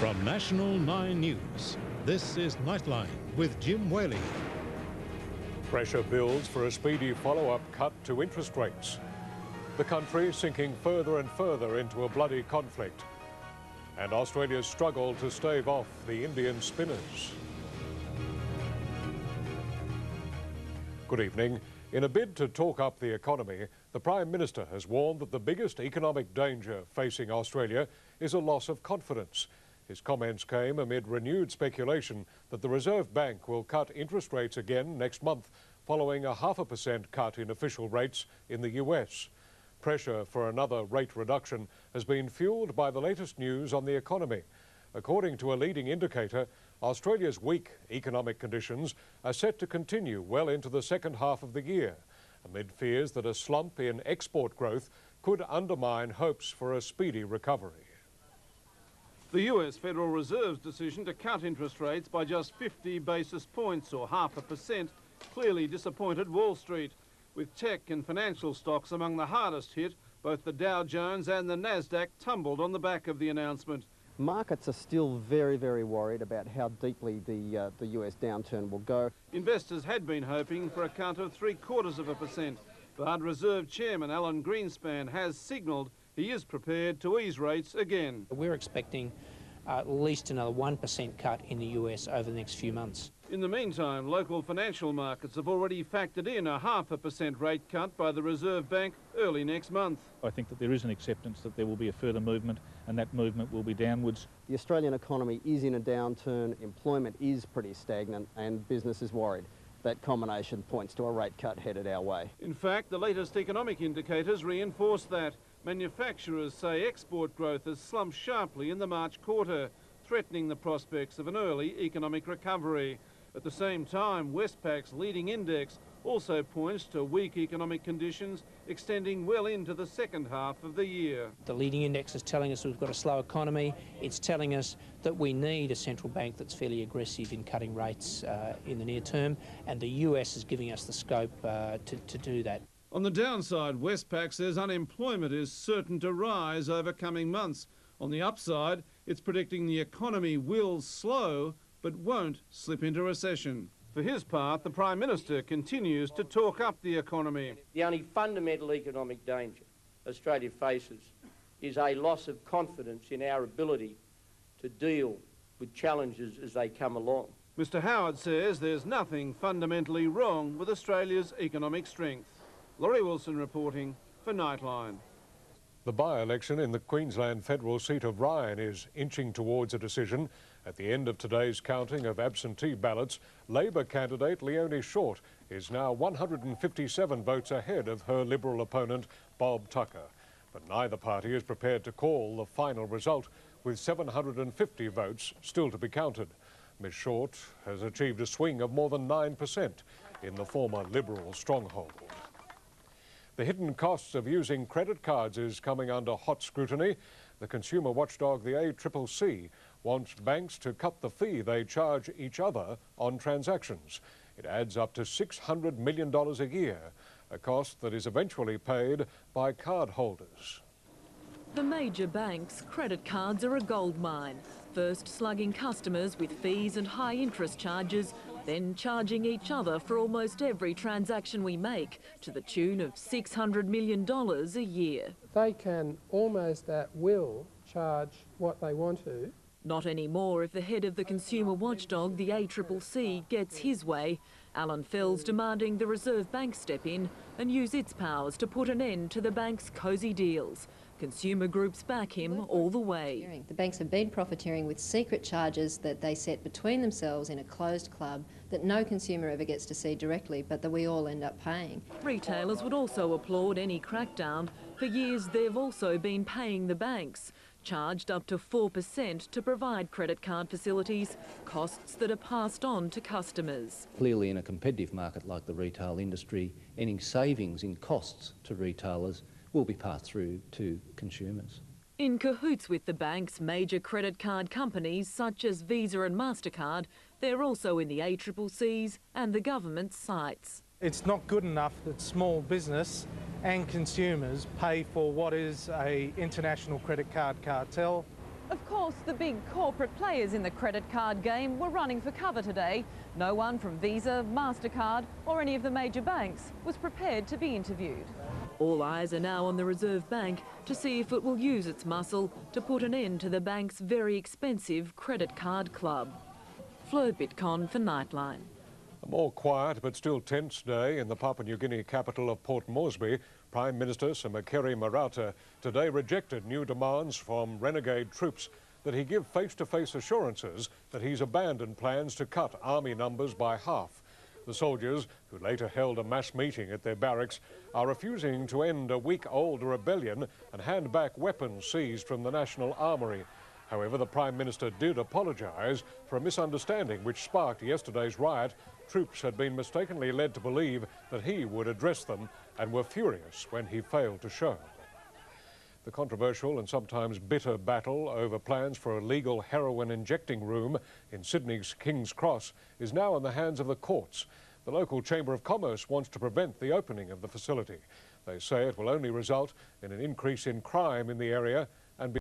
From National 9 News, this is Nightline with Jim Waley. Pressure builds for a speedy follow-up cut to interest rates. The country sinking further and further into a bloody conflict. And Australia's struggle to stave off the Indian spinners. Good evening. In a bid to talk up the economy, the Prime Minister has warned that the biggest economic danger facing Australia is a loss of confidence. His comments came amid renewed speculation that the Reserve Bank will cut interest rates again next month, following a 0.5% cut in official rates in the US. Pressure for another rate reduction has been fuelled by the latest news on the economy. According to a leading indicator, Australia's weak economic conditions are set to continue well into the second half of the year, amid fears that a slump in export growth could undermine hopes for a speedy recovery. The US Federal Reserve's decision to cut interest rates by just 50 basis points, or 0.5%, clearly disappointed Wall Street. With tech and financial stocks among the hardest hit, both the Dow Jones and the Nasdaq tumbled on the back of the announcement. Markets are still very, very worried about how deeply the US downturn will go. Investors had been hoping for a cut of 0.75%, but Reserve Chairman Alan Greenspan has signalled he is prepared to ease rates again. We're expecting at least another 1% cut in the US over the next few months. In the meantime, local financial markets have already factored in a 0.5% rate cut by the Reserve Bank early next month. I think that there is an acceptance that there will be a further movement, and that movement will be downwards. The Australian economy is in a downturn, employment is pretty stagnant, and business is worried. That combination points to a rate cut headed our way. In fact, the latest economic indicators reinforce that. Manufacturers say export growth has slumped sharply in the March quarter, threatening the prospects of an early economic recovery. At the same time, Westpac's leading index also points to weak economic conditions extending well into the second half of the year. The leading index is telling us we've got a slow economy. It's telling us that we need a central bank that's fairly aggressive in cutting rates in the near term, and the US is giving us the scope to do that. On the downside, Westpac says unemployment is certain to rise over coming months. On the upside, it's predicting the economy will slow but won't slip into recession. For his part, the Prime Minister continues to talk up the economy. The only fundamental economic danger Australia faces is a loss of confidence in our ability to deal with challenges as they come along. Mr Howard says there's nothing fundamentally wrong with Australia's economic strength. Laurie Wilson reporting for Nightline. The by-election in the Queensland federal seat of Ryan is inching towards a decision. At the end of today's counting of absentee ballots, Labor candidate Leonie Short is now 157 votes ahead of her Liberal opponent, Bob Tucker. But neither party is prepared to call the final result, with 750 votes still to be counted. Ms Short has achieved a swing of more than 9% in the former Liberal stronghold. The hidden costs of using credit cards is coming under hot scrutiny. The consumer watchdog, the ACCC, wants banks to cut the fee they charge each other on transactions. It adds up to $600 million a year, a cost that is eventually paid by cardholders. The major banks' credit cards are a goldmine, first slugging customers with fees and high interest charges, then charging each other for almost every transaction we make, to the tune of $600 million a year. They can almost at will charge what they want to. Not anymore if the head of the consumer watchdog, the ACCC, gets his way. Alan Fell's demanding the Reserve Bank step in and use its powers to put an end to the bank's cosy deals. Consumer groups back him all the way. The banks have been profiteering with secret charges that they set between themselves in a closed club that no consumer ever gets to see directly, but that we all end up paying. Retailers would also applaud any crackdown. For years, they've also been paying the banks, charged up to 4% to provide credit card facilities, costs that are passed on to customers. Clearly, in a competitive market like the retail industry, any savings in costs to retailers will be passed through to consumers. In cahoots with the banks, major credit card companies such as Visa and MasterCard, they're also in the ACCC's and the government's sights. It's not good enough that small business and consumers pay for what is an international credit card cartel. Of course, the big corporate players in the credit card game were running for cover today. No one from Visa, MasterCard or any of the major banks was prepared to be interviewed. All eyes are now on the Reserve Bank to see if it will use its muscle to put an end to the bank's very expensive credit card club. Fleur, Bitcon for Nightline. A more quiet but still tense day in the Papua New Guinea capital of Port Moresby. Prime Minister Semakeri Marata today rejected new demands from renegade troops that he give face-to-face assurances that he's abandoned plans to cut army numbers by half. The soldiers, who later held a mass meeting at their barracks, are refusing to end a week-old rebellion and hand back weapons seized from the National Armoury. However, the Prime Minister did apologise for a misunderstanding which sparked yesterday's riot. Troops had been mistakenly led to believe that he would address them and were furious when he failed to show. The controversial and sometimes bitter battle over plans for a legal heroin injecting room in Sydney's King's Cross is now in the hands of the courts. The local Chamber of Commerce wants to prevent the opening of the facility. They say it will only result in an increase in crime in the area and be